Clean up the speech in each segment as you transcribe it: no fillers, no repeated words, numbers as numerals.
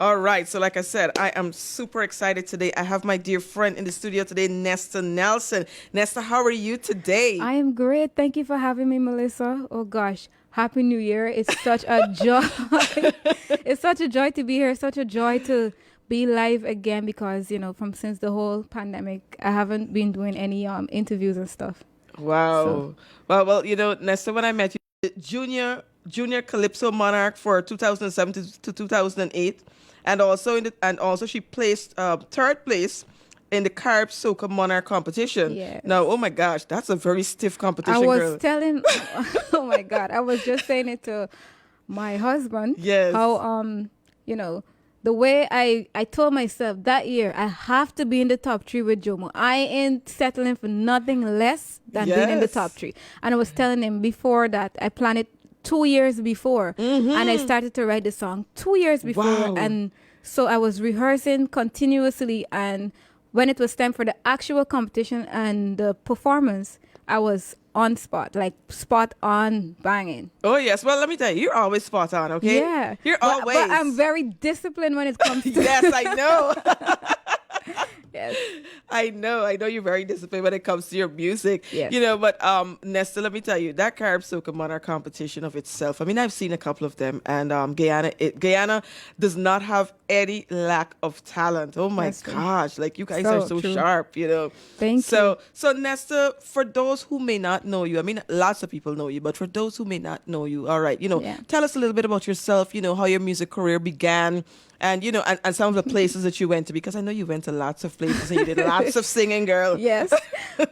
All right. So like I said, I am super excited today. I have my dear friend in the studio today, Ernesta Nelson. Nesta, how are you today? I am great. Thank you for having me, Melissa. Oh gosh. Happy New Year. It's such a joy. It's such a joy to be here. Such a joy to be live again because, from since the whole pandemic, I haven't been doing any interviews and stuff. Wow. So. Well, Nesta, when I met you, Junior Calypso Monarch for 2007 to 2008, and also she placed third place in the Carib Soca Monarch competition. Yes. Now, oh my gosh, that's a very stiff competition, I was girl. telling, oh my God, I was just saying it to my husband. Yes. How the way I told myself that year I have to be in the top 3 with Jomo. I ain't settling for nothing less than being in the top 3. And I was telling him before that I planned it 2 years before, and I started to write the song 2 years before. Wow. And so I was rehearsing continuously, and when it was time for the actual competition and the performance, I was on spot, like spot on banging. Oh yes. Well, let me tell you, you're always spot on. Okay. Yeah, You're always. But I'm very disciplined when it comes to. Yes, I know. Yes. I know you're very disciplined when it comes to your music. Yes. But Nesta, let me tell you, that Carib Soca Monarch competition of itself, I mean, I've seen a couple of them, and Guyana does not have any lack of talent. Oh my gosh, like you guys are so true. sharp, Thank you. So Nesta, for those who may not know you, I mean, lots of people know you, but for those who may not know you, all right, tell us a little bit about yourself, how your music career began. And, and some of the places that you went to, because I know you went to lots of places and you did lots of singing, girl. Yes.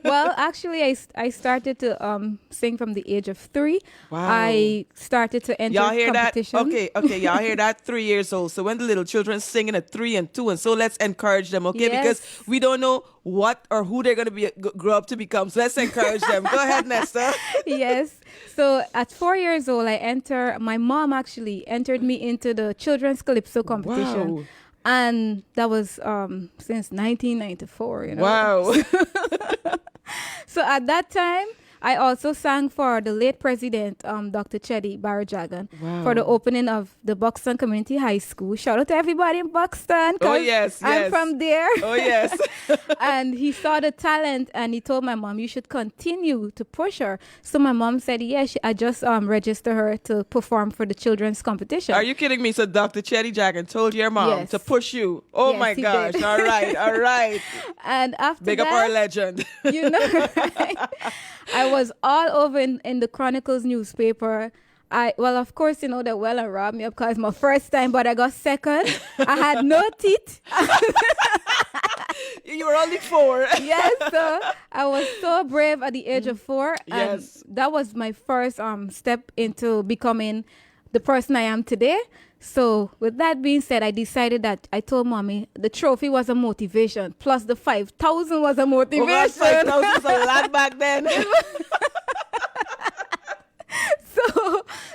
Well, actually, I started to sing from the age of 3. Wow. I started to enter y'all hear competition. That? Okay. Y'all hear that? 3 years old. So when the little children singing at 3 and 2, and so let's encourage them, okay? Yes. Because we don't know what or who they're going to grow up to become. So let's encourage them. Go ahead, Nesta. Yes. So at 4 years old, my mom actually entered me into the children's calypso competition. Wow. And that was since 1994, Wow. So at that time, I also sang for the late president, Dr. Chedi Barajagan, for the opening of the Buxton Community High School. Shout out to everybody in Buxton. Oh, yes. I'm from there. Oh, yes. And he saw the talent, and he told my mom, you should continue to push her. So my mom said, yes, I just registered her to perform for the children's competition. Are you kidding me? So Dr. Chedi Jagan told your mom to push you. Oh, yes, my gosh. Did. All right. And after Big up our legend. Right? I was all over in the Chronicles newspaper. Of course, they well and robbed me up because it's my first time, but I got second. I had no teeth. You were only 4. Yes, so I was so brave at the age of 4. And yes. That was my first step into becoming the person I am today. So with that being said, I decided that I told mommy the trophy was a motivation, plus the 5,000 was a motivation. Oh, 5,000 was a lot back then.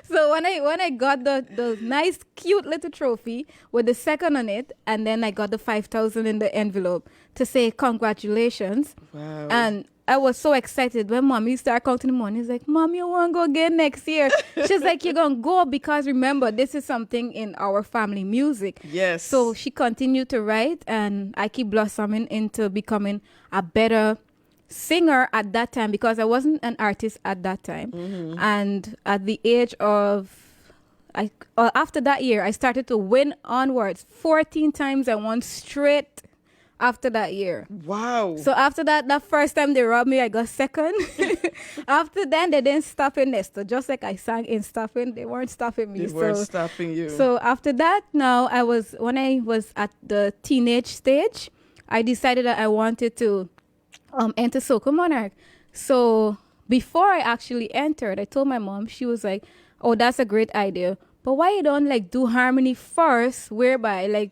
So when I got the nice cute little trophy with the second on it, and then I got the 5,000 in the envelope to say congratulations. Wow. And I was so excited when mommy started counting the money. He's like, Mom, you want to go again next year? She's like, you're going to go because remember, this is something in our family music. Yes. So she continued to write, and I keep blossoming into becoming a better singer at that time because I wasn't an artist at that time. Mm-hmm. And at the age of, after that year, I started to win onwards. 14 times I won straight after that year. Wow. So after that first time they robbed me, I got second. After then, they didn't stop in Nesta. Just like I sang in Stopping, they weren't stopping me. They weren't stopping you. So after that, now when I was at the teenage stage, I decided that I wanted to enter Soca Monarch. So before I actually entered, I told my mom, she was like, oh, that's a great idea. But why you don't do harmony first, whereby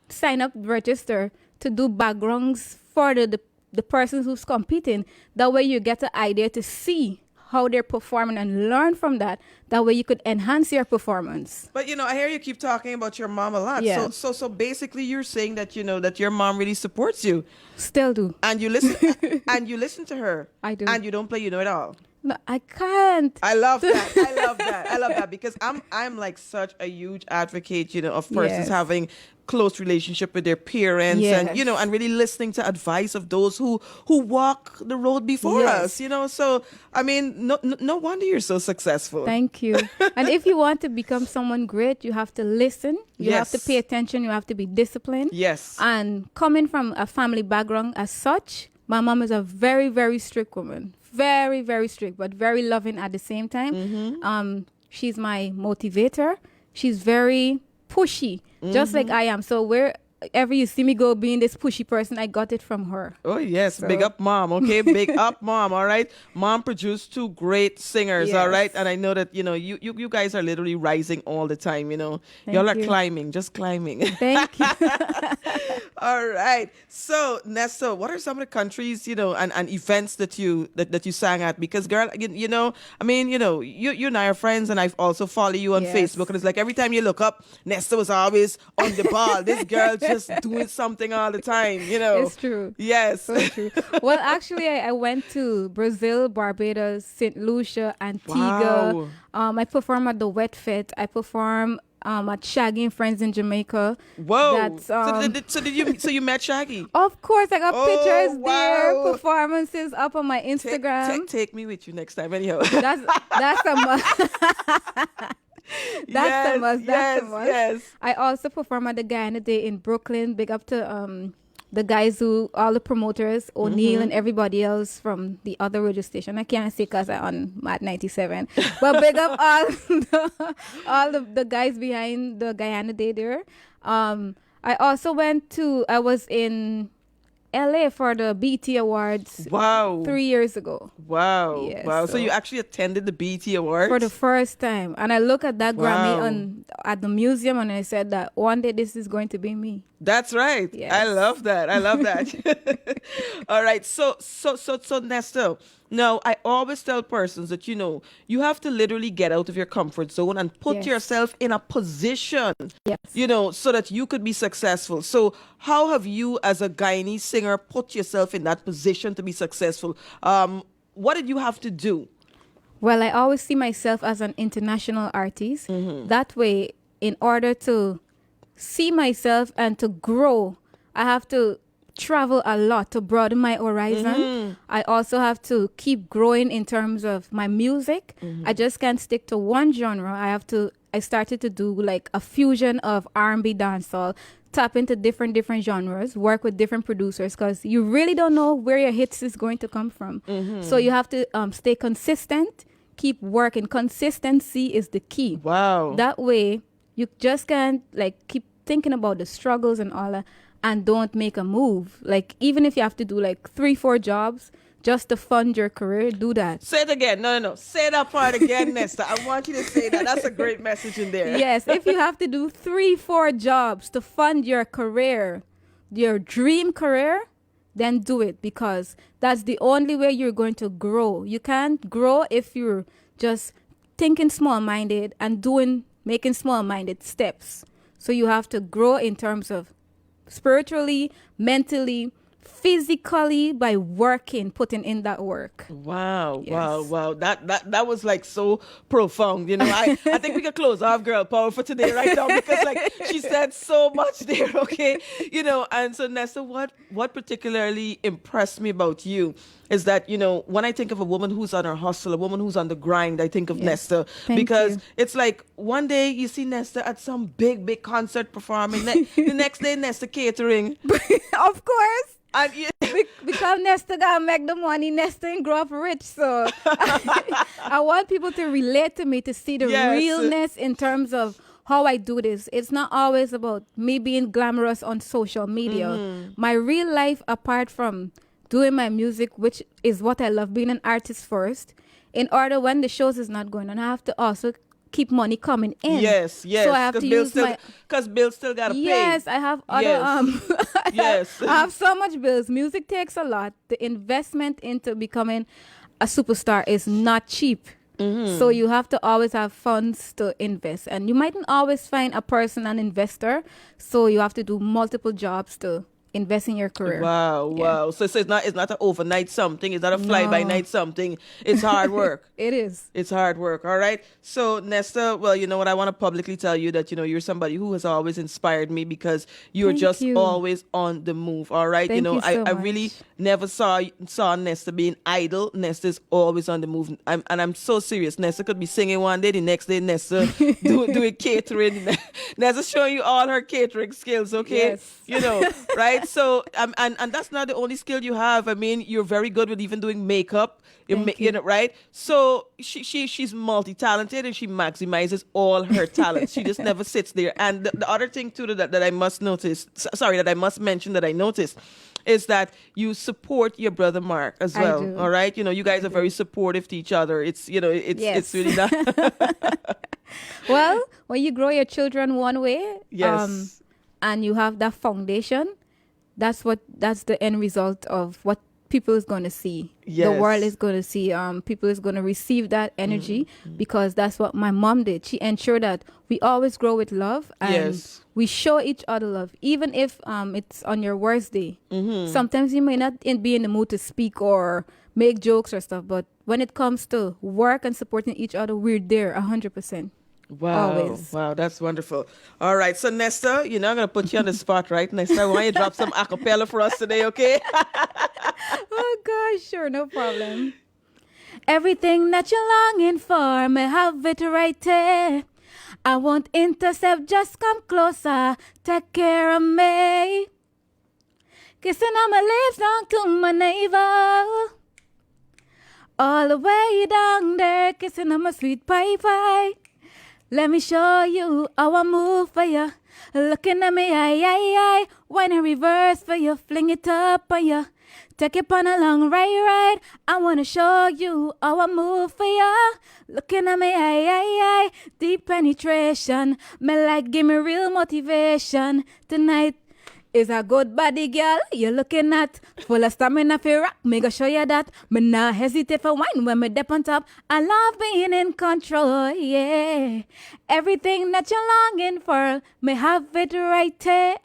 sign up, register to do backgrounds for the persons who's competing. That way you get an idea to see how they're performing and learn from that. That way you could enhance your performance. But I hear you keep talking about your mom a lot. Yeah. So basically you're saying that that your mom really supports you. Still do. And you listen and you listen to her. I do. And you don't play at all. No, I can't. I love that. I love that because I'm like such a huge advocate, of persons having close relationship with their parents, Yes. and and really listening to advice of those who walk the road before us. So I mean, no wonder you're so successful. Thank you. And if you want to become someone great, you have to listen. You have to pay attention. You have to be disciplined. Yes. And coming from a family background as such, my mom is a very, very strict woman. Very, very strict, but very loving at the same time. She's my motivator. She's very pushy, just like I am. So wherever you see me go being this pushy person, I got it from her. Oh, yes. So. Big up, Mom. Okay. Big up, Mom. All right. Mom produced 2 great singers. Yes. All right. And I know that, you guys are literally rising all the time. Y'all are climbing, just climbing. Thank you. All right. So, Nesta, what are some of the countries, and events that you sang at? Because, girl, you and I are friends, and I also follow you on Facebook. And it's like every time you look up, Nesta was always on the ball. This girl just doing something all the time, It's true. Yes. So true. Well, actually, I went to Brazil, Barbados, St. Lucia, Antigua. Wow. I performed at the Wet Fit. I performed at Shaggy and Friends in Jamaica. Whoa! That's, so you met Shaggy? Of course, I got pictures there, performances up on my Instagram. Take me with you next time, anyhow. That's a must. That's a must. Yes. I also performed at the Guyana Day in Brooklyn. Big up to the guys all the promoters, O'Neill and everybody else from the other radio station. I can't say because I'm on Mad 97. But big up all the guys behind the Guyana Day there. I also I was in LA for the BT Awards. Wow. 3 years ago. Wow. Yes, wow. So you actually attended the BT Awards? For the first time. And I look at that Grammy at the museum and I said that one day this is going to be me. That's right. Yes. I love that. All right. So Nesta, now I always tell persons that, you have to literally get out of your comfort zone and put yourself in a position, so that you could be successful. So how have you as a Guyanese singer put yourself in that position to be successful? What did you have to do? Well, I always see myself as an international artist. That way, in order to see myself and to grow, I have to travel a lot to broaden my horizon. I also have to keep growing in terms of my music. I just can't stick to one genre. I started to do like a fusion of R&B, dancehall, tap into different genres, work with different producers, because you really don't know where your hits is going to come from. So you have to stay consistent, keep working. Consistency is the key. Wow. That way, you just can't keep thinking about the struggles and all that and don't make a move. Like, even if you have to do 3-4 jobs just to fund your career, do that. Say it again. No. Say that part again, Nesta. I want you to say that. That's a great message in there. Yes, if you have to do 3-4 jobs to fund your career, your dream career, then do it, because that's the only way you're going to grow. You can't grow if you're just thinking small-minded and making small-minded steps. So you have to grow in terms of spiritually, mentally, physically, by working, putting in that work. Wow. That was so profound. I think we can close off Girl Power for today right now, because she said so much there, okay? And so Nesta, what particularly impressed me about you is that, when I think of a woman who's on her hustle, a woman who's on the grind, I think of Nesta. Because it's one day you see Nesta at some big concert performing. The next day, Nesta catering. Of course. Because Nesta got to make the money, Nesta ain't grow up rich. So I want people to relate to me, to see the realness in terms of how I do this. It's not always about me being glamorous on social media. My real life, apart from doing my music, which is what I love, being an artist first, in order when the shows is not going on, I have to also keep money coming in. Yes. So I have to use because bills still gotta pay. Yes, I have other Yes. I have so much bills. Music takes a lot. The investment into becoming a superstar is not cheap. So you have to always have funds to invest, and you mightn't always find a person, an investor. So you have to do multiple jobs to invest in your career. Wow. So it's not an overnight something. It's not a fly by night something. It's hard work. It is. It's hard work. All right. So Nesta, well, you know what? I want to publicly tell you that, you're somebody who has always inspired me because you're just always on the move. All right. Thank you so I much. really never saw Nesta being idle. Nesta is always on the move. I'm so serious. Nesta could be singing one day, the next day Nesta doing catering. Nesta showing you all her catering skills. Okay. Yes. Right. So and that's not the only skill you have. I mean, you're very good with even doing makeup. Right? So she's multi-talented and she maximizes all her talents. She just never sits there. And the other thing too that I must mention that I noticed is that you support your brother Mark as well. I do. All right? You guys are very supportive to each other. It's really not. Well, when you grow your children one way, yes. And you have that foundation, that's the end result of what people is going to see. Yes. The world is going to see. People is going to receive that energy because that's what my mom did. She ensured that we always grow with love and we show each other love, even if it's on your worst day. Sometimes you may not be in the mood to speak or make jokes or stuff, but when it comes to work and supporting each other, we're there 100%. Wow. Always. Wow, that's wonderful. All right, so Nesta, I'm going to put you on the spot, right? Nesta, I want you to drop some a cappella for us today, okay? Oh, gosh, sure, no problem. Everything that you're longing for, may have it right there. I won't intercept, just come closer, take care of me. Kissing on my lips down to my navel. All the way down there, kissing on my sweet pie. Let me show you how I move for you. Looking at me, aye. When I reverse for you, fling it up on you. Take it on a long ride. I wanna show you how I move for you. Looking at me, aye. Deep penetration. Me like give me real motivation. Tonight is a good body, girl. You're looking at full of stamina for rock. Me go show you that. Me not hesitate for wine when me dip on top. I love being in control, yeah. Everything that you're longing for, me have it right there.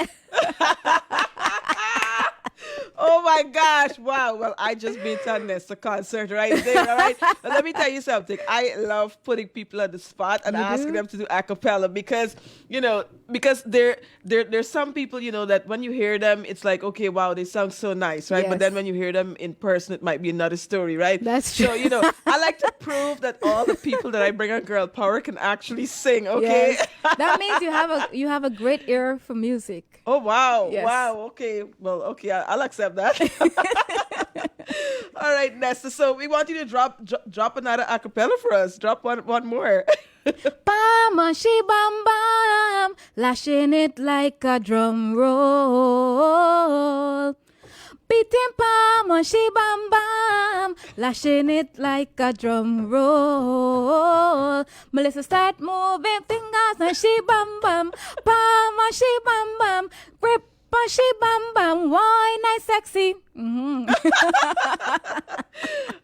Oh my gosh. Wow. Well, I just been to a Nesta concert right there. All right. Now, let me tell you something. I love putting people on the spot and asking them to do a cappella because there's some people, that when you hear them, it's like, okay, wow, they sound so nice, right? Yes. But then when you hear them in person, it might be another story, right? That's true. So, I like to prove that all the people that I bring on Girl Power can actually sing, okay? Yes. That means you have a great ear for music. Oh, wow. Yes. Wow. Okay. Well, okay. I'll accept that. All right, Nesta. So we want you to drop another a cappella for us. Drop one more. Bam, she bam bam, lashing it like a drum roll. Beating palm, she bam bam, lashing it like a drum roll. Melissa start moving fingers and she bam bam, palm, she bam bam, grip. She bam bam, why nice sexy.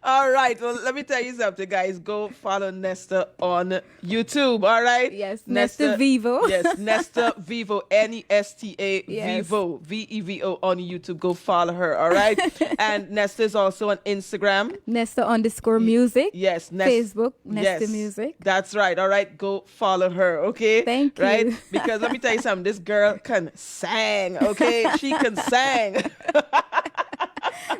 All right. Well, let me tell you something, guys. Go follow Nesta on YouTube. All right. Yes, Nesta Vivo. Yes, Nesta Vivo. Nesta Yes. Vivo. Vevo on YouTube. Go follow her. All right. And Nesta is also on Instagram. Nesta_music. Yes. Facebook. Nesta Music. That's right. All right. Go follow her. Okay. Thank you. Right. Because let me tell you something. This girl can sing. Okay. She can sing.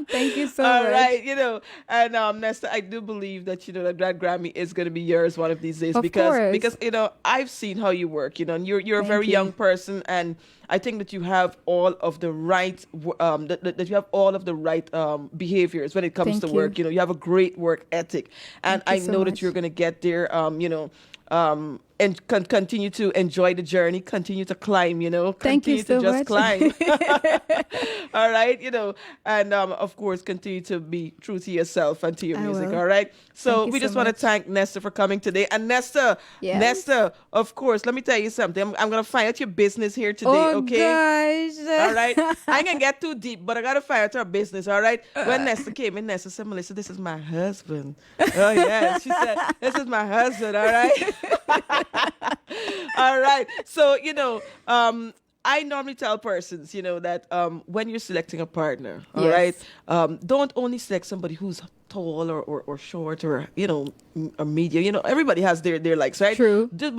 Thank you so All much. right, and Nesta, I do believe that that Grammy is going to be yours one of these days Of course. because I've seen how you work, and you're a very young person, and I think that you have all of the right that you have all of the right behaviors when it comes to work. You have a great work ethic, and I know that you're going to get there. And continue to enjoy the journey, continue to climb, Thank you so just much. climb. All right, and of course, continue to be true to yourself and to your music. will. All right. So Thank we you just so want to much. thank Nesta for coming today. And Nesta, of course, let me tell you something. I'm going to find out your business here today, Oh, okay? gosh. All right. I ain't gonna get too deep, but I gotta find out her business. All right. When Nesta came in, Nesta said, "Melissa, this is my husband." Oh yeah, she said, "This is my husband." All right. All right. So I normally tell persons, that when you're selecting a partner, all Yes. right, don't only select somebody who's tall or short or or medium. Everybody has their likes, right? True. Just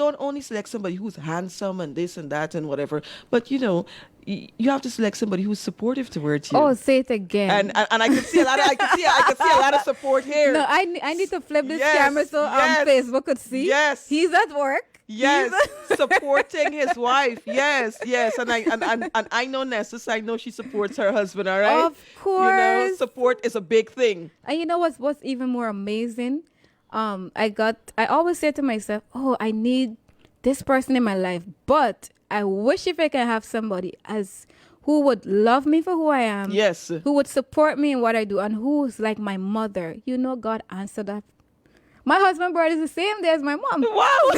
don't only select somebody who's handsome and this and that and whatever. But you have to select somebody who's supportive towards you. Oh, say it again. And I can see a lot of I can see a lot of support here. No, I need to flip this Yes, camera so yes. Facebook could see. Yes. He's at work. Yes, supporting his wife. Yes, and I know Nesta, so I know she supports her husband. All right, Of course. Support is a big thing. And you know what's even more amazing? I always say to myself, oh, I need this person in my life, but I wish if I can have somebody who would love me for who I am. Yes. Who would support me in what I do, and who's like my mother. God answered that. My husband birthday is the same day as my mom. Wow.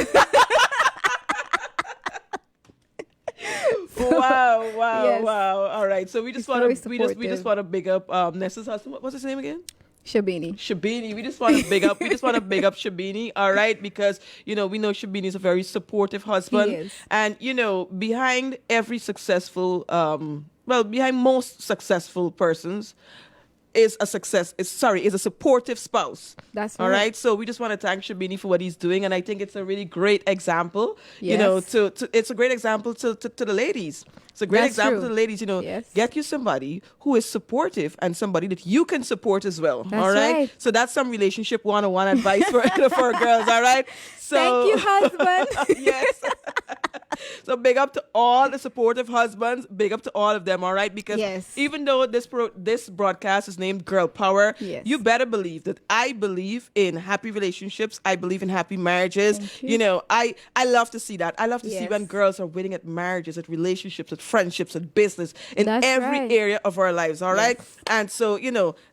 Wow. Yes. Wow. All right. So we just want to big up Nesta's husband. What's his name again? Sha-Beenie. Sha-Beenie. We just want to big up Sha-Beenie, all right? Because, we know Sha-Beenie is a very supportive husband. He is. And, behind every successful, behind most successful persons is a supportive spouse. That's all right. right. So we just want to thank Sha-Beenie for what he's doing, and I think it's a really great example. Yes. It's a great example to the ladies. It's a great That's example true. to the ladies. Yes. Get you somebody who is supportive and somebody that you can support as well. That's all right? right. So that's some relationship 101 advice for girls. All right. So Thank you, husband. yes. So big up to all the supportive husbands. Big up to all of them, all right? Because Yes. even though this broadcast is named Girl Power, Yes. you better believe that I believe in happy relationships. I believe in happy marriages. Thank you. I love to see that. I love to see Yes. when girls are winning at marriages, at relationships, at friendships, at business, in That's every right. area of our lives, all right? Yes. And so,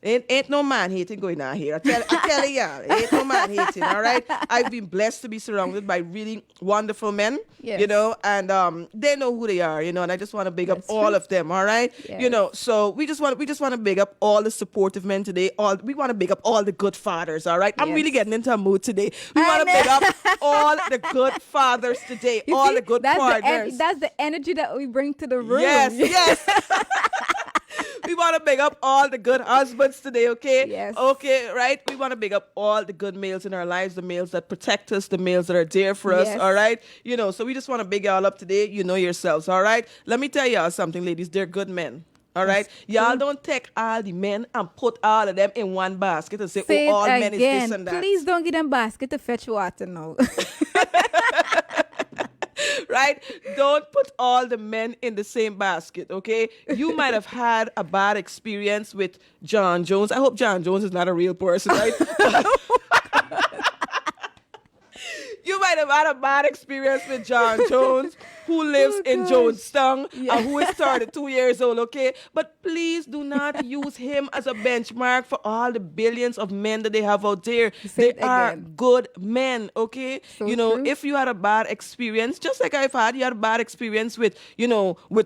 ain't no man hating going on here. I tell y'all, ain't no man hating, all right? I've been blessed to be surrounded by really wonderful men, Yes. and they know who they are, and I just want to big up That's all true. of them, all right? Yes. So we just want to big up all the supportive men today. We want to big up all the good fathers, all right? I'm Yes. really getting into a mood today. We I want to know. big up all the good fathers today, You all see, the good that's partners. that's the energy that we bring to the room. Yes. We want to big up all the good husbands today, okay? Yes. Okay, right? We want to big up all the good males in our lives, the males that protect us, the males that are there for us, Yes. all right? So we just want to big y'all up today. You know yourselves, all right? Let me tell y'all something, ladies. They're good men. All right, y'all don't take all the men and put all of them in one basket and say, Say all it men is this again. and that. Please don't give them basket to fetch water now. Right? Don't put all the men in the same basket, okay? You might have had a bad experience with John Jones. I hope John Jones is not a real person, right? You might have had a bad experience with John Jones, who lives in gosh. Jonestown and who is 32 years old, okay? But please do not use him as a benchmark for all the billions of men that they have out there. Say They it are again. good men, okay? So true. If you had a bad experience, just like you had a bad experience with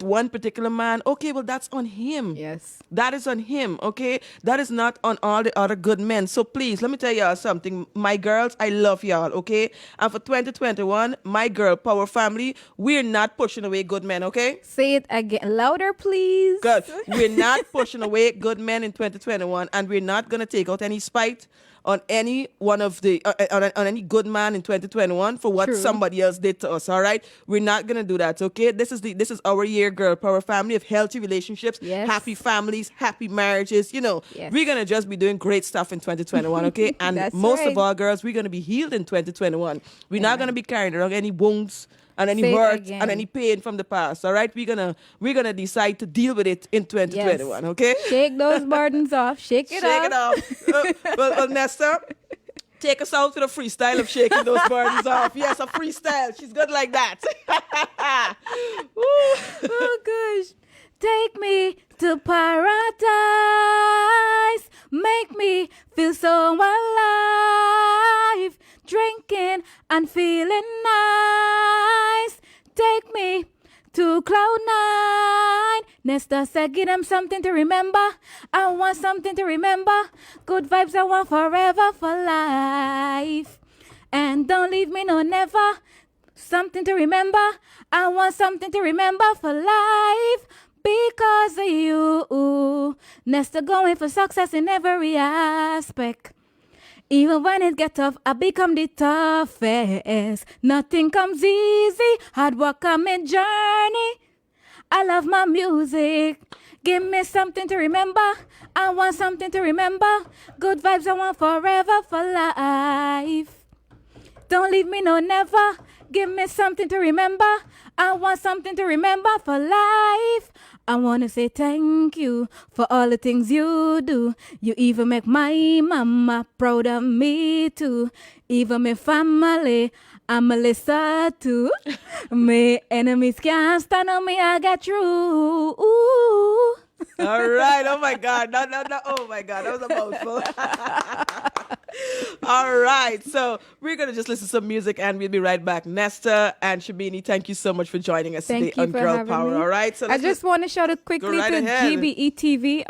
one particular man, okay, well, that's on him. Yes. That is on him, okay? That is not on all the other good men. So please, let me tell y'all something. My girls, I love y'all, okay? And for 2021, my girl power family, we're not pushing away good men, okay? Say it again. Louder, please. Good. We're not pushing away good men in 2021, and we're not going to take out any spite on any one of the on any good man in 2021 for what True. somebody else did to us. All right, we're not gonna do that. Okay, this is our year, girl power family, of healthy relationships, Yes. happy families, happy marriages. Yes. We're gonna just be doing great stuff in 2021. Okay, and That's most of right. all, girls, we're gonna be healed in 2021. We're not gonna be carrying around any wounds and any Say it hurt again. and any pain from the past. All right, we're gonna decide to deal with it in 2021. Okay. Shake those burdens off. Shake it Shake off. it off. Well, Nesta, take us out to the freestyle of shaking those burdens off. Yes, a freestyle. She's good like that. Woo. Oh gosh. Take me to paradise. Make me feel so alive. Drinking and feeling nice. Take me to cloud nine. Nesta said, give them something to remember. I want something to remember. Good vibes I want forever for life. And don't leave me no never. something to remember. I want something to remember for life. Because of you, Nesta going for success in every aspect. Even when it gets tough, I become the toughest. Nothing comes easy, hard work on my journey. I love my music. Give me something to remember. I want something to remember. Good vibes I want forever for life. Don't leave me no never. Give me something to remember. I want something to remember for life. I want to say thank you for all the things you do. You even make my mama proud of me too. Even my family, I'm a listener too. My enemies can't stand on me, I got through. Ooh. All right. Oh my God. No. Oh my God. That was a mouthful. All right. So we're going to just listen to some music and we'll be right back. Nesta and Sha-Beenie, thank you so much for joining us today on Girl Power. Me. All right. So I just want to shout out quickly to GBE TV.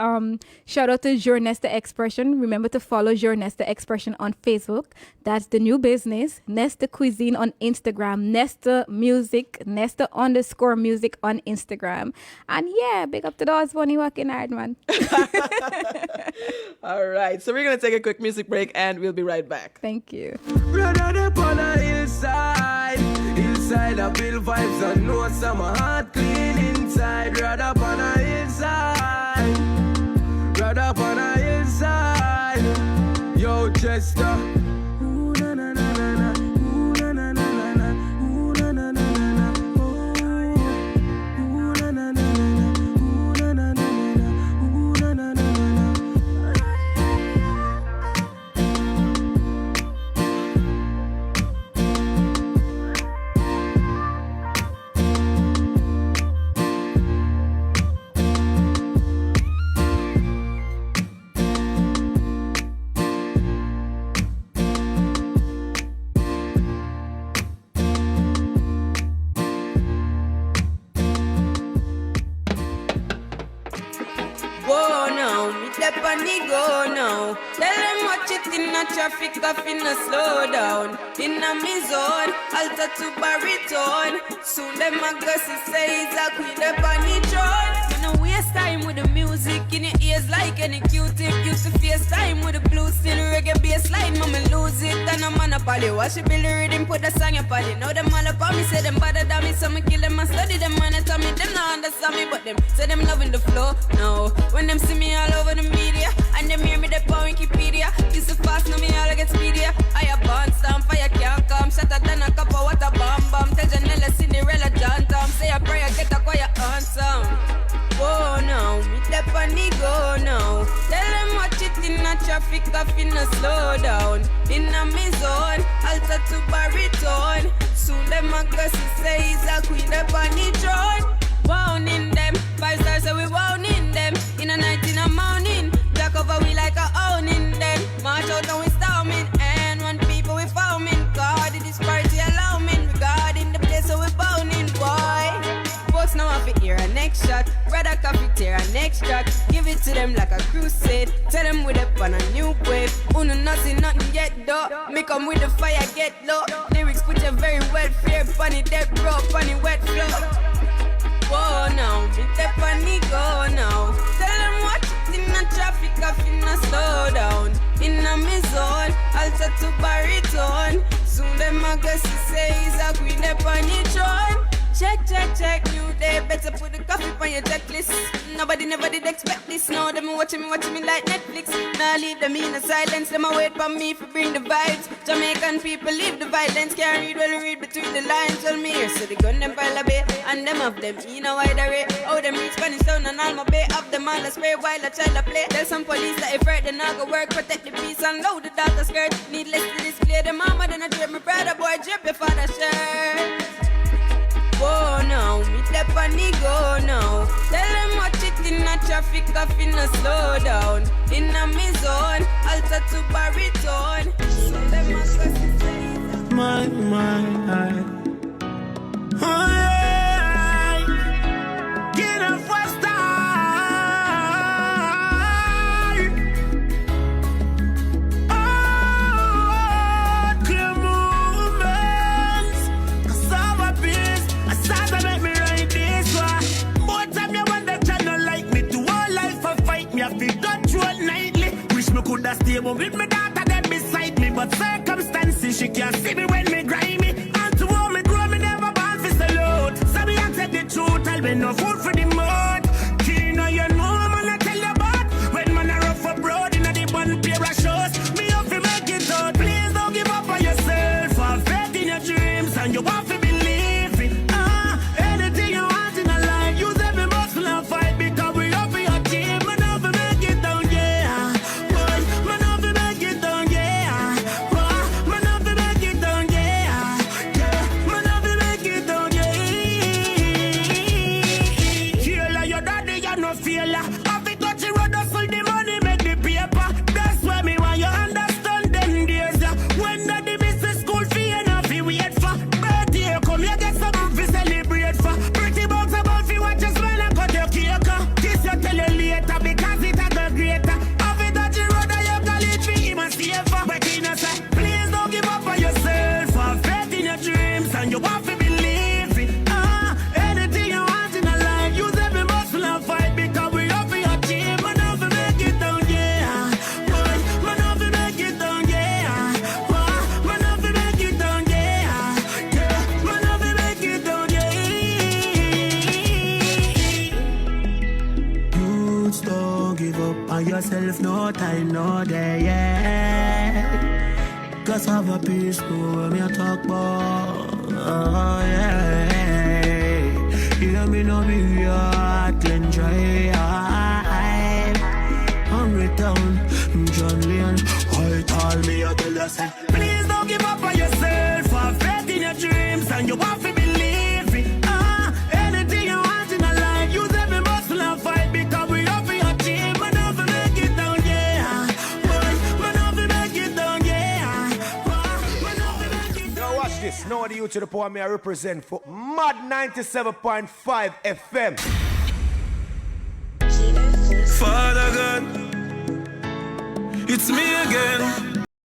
Shout out to Ernesta Expression. Remember to follow Ernesta Expression on Facebook. That's the new business. Nesta Cuisine on Instagram. Nesta Music. Nesta_music on Instagram. And yeah, big up to those one working hard, man. All right. So we're going to take a quick music break and we'll be right back. Thank you. Hillside, I build vibes and notes, and my heart clean inside. Right up on a hillside, right up on a hillside. Yo, Chester. Ooh, na na na na na. Ooh, na na na na na. Ooh, na na na na na. Ooh, na na na na na. Ooh, na na na na na. Ooh, na na na na na. Go now. Tell them watch it in a traffic, I finna slow down. In a me zone, alter to baritone. Soon them a gossip say it's a queen up on the throne. You know waste time with the music in your ears like any Q-tip. Used to face time with the blue still reggae bass line, mama lose it. And I'm on a poly, watch it build the rhythm, put the song up on it. Now them all up on me, say them bother than me, so me kill them and study them and tell me them not understand me, but them say them loving the flow. No, when them see me all over the media. And them hear me the on Wikipedia. Used to fast, now me all I get speedier. I a born stamp, fire can't come. Shatter than a cup of water, bomb. Tell Janella, Cinderella, John Tom. Say a prayer, get a quiet answer. Whoa now, me step on the go now. Tell them watch it in a traffic, I finna slow down. In a me zone, alter to baritone. Soon them a gossip say he's a queen up on the throne. Wound in them, 5 stars so we wound in them. In a night, in a morning. Black over we like a owning them. March out and we storming. And one people we foaming. God, this party allowing. Regarding the place so we bounding, boy. Folks now have to hear a next shot. Brother coffee tear a next track. Give it to them like a crusade. Tell them we're up on a new wave. Uno nothing yet though. Me come with the fire, get low. Lyrics put you very wet. Fear, funny, dead bro, funny, wet flow. Whoa now, me step on the go now. Tell them watch it in the traffic, I finna slow down. In a me zone, alter to baritone. Soon them a guess to say he's a queen up on the throne. Check, new day, better put the coffee on your checklist. Nobody never did expect this, now them watching me like Netflix. Now leave them in the silence, them a wait for me to bring the vibes. Jamaican people leave the violence, can't read well, read between the lines. Tell me here, so they gun them pile a bay, and them of them in a wide array. Oh, them reach Spanish town and all my bay, up them all a spray while a child a play. Tell some police that if hurt, then I go work, protect the peace and load the daughter skirt. Needless to display the mama, then I drip my brother boy, drip your father shirt. Whoa now, me step on the go now. Tell them watch it in a traffic, I finna slow down. In a me zone, alter to baritone. So them must go my, oh yeah. Get up first time. Oh, clear movements. 'Cause I table with my daughter there beside me. But circumstances, she can't see me when me grimy. And to all me grow, me never born for salute. So me accept the truth, I'll be no food for the mud. Kina, you know, man, I tell you about. When man a rough abroad, in the one pair of shows. Me have to make it out. Please don't give up on yourself. Have faith in your dreams, and you have to believe it. Anything you want in a life, use every muscle and fight. Because we up for your team, man, have to make it down, yeah. Boy, man, have to make it down, yeah. Boy, man, have to make it down, yeah. Yeah, man, have to make it down, yeah. Killer, your daddy, you no failure. Have to touch the road, hustle the money, make the paper. That's why me want you understand them days, yeah. When daddy miss the school fee, and have to wait for birthday, come here, get something to celebrate for. Pretty bugs about you, watch your smile and cut your cake. Kiss you tell you later, because it a go greater. Have it touch the road, and you call it free, even safer. But you know, say, please don't give up on yourself. Have faith in your dreams, and you have to believe it. Anything you want in a life, use every muscle and fight. Because we up for your team, man, have to make it down, yeah. Boy, man, have to make it down, yeah. Boy, man, have to make it down, yeah. Yeah, man, have to make it down, yeah. Youths, don't give up on yourself, no time, no day, yeah. Cause have a peace, when me talk about, oh yeah. Hear me no be heart and dry. Hungry town, John Leon, white all me a tell you say, please don't give up on yourself. Have faith in your dreams, and you have to believe it. Anything you want in a life, use every muscle and fight. Because we up for your team, man, have to make it down, yeah. Boy, man, have to make it down, yeah. Boy, man, have to make it down. Now watch this. Now the youth to the power me I represent for Mad 97.5 FM. Father God, it's me again.